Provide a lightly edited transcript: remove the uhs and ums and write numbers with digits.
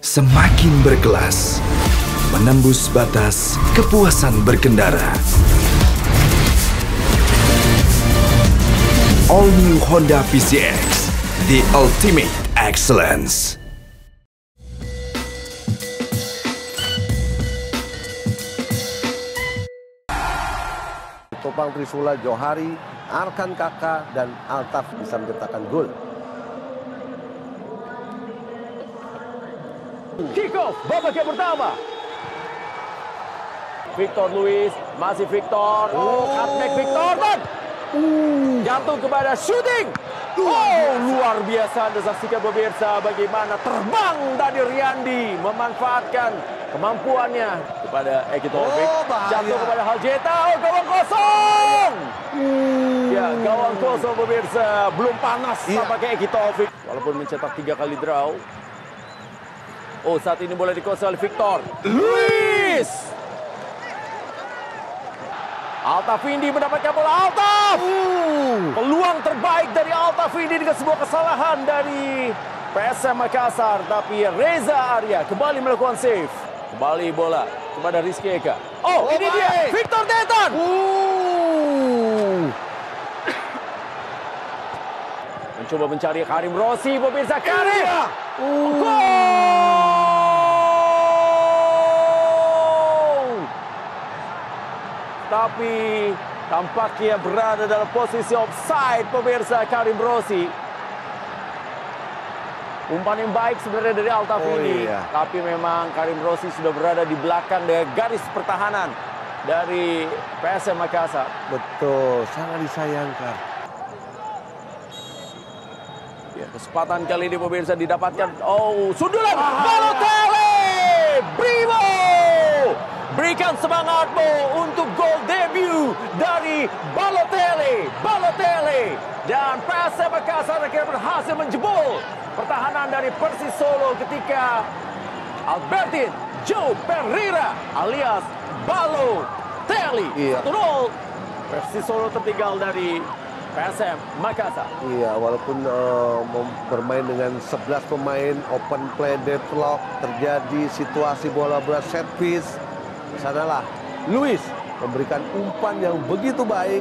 Semakin berkelas, menembus batas kepuasan berkendara. All New Honda PCX, the ultimate excellence. Topang Trisula, Johari, Arkan Kakak, dan Altaf bisa mencetakkan gol. Kick off babak yang pertama. Victor Luis, masih Victor. Cutback Victor dan jatuh kepada shooting. Luar biasa. Anda saksikan pemirsa bagaimana terbang dari Riyandi memanfaatkan kemampuannya kepada Eki Taufik. Jatuh kepada Haljeta. Gawang kosong. Ya, gawang kosong pemirsa. Belum panas tampaknya Eki Taufik. Walaupun mencetak 3 kali draw. Saat ini bola dikuasai oleh Victor Luis. Altaf Indi mendapatkan bola. Altaf. Peluang terbaik dari Altaf Indi dengan sebuah kesalahan dari PSM Makassar. Tapi Reza Arya kembali melakukan save. Kembali bola kepada Rizky Eka. Ini dia Victor Detan. Mencoba mencari Karim Rossi, pemirsa. Karim. Gol! Tapi tampaknya berada dalam posisi offside, pemirsa. Karim Rossi. Umpan yang baik sebenarnya dari Altaf ini. Tapi memang Karim Rossi sudah berada di belakang dari garis pertahanan dari PSM Makassar. Betul, sangat disayangkan. Ya, kesempatan kali ini pemirsa didapatkan. Sundulan Balotelli. Brimo. Berikan semangatmu untuk gol debut dari Balotelli. Dan PSM Makassar akhirnya berhasil menjebol pertahanan dari Persis Solo ketika Albertin Joe Pereira alias Balotelli. 1-0. Persis Solo tertinggal dari PSM Makassar. Iya, walaupun bermain dengan 11 pemain, open play, deadlock, terjadi situasi bola set piece. Sanalah Luis memberikan umpan yang begitu baik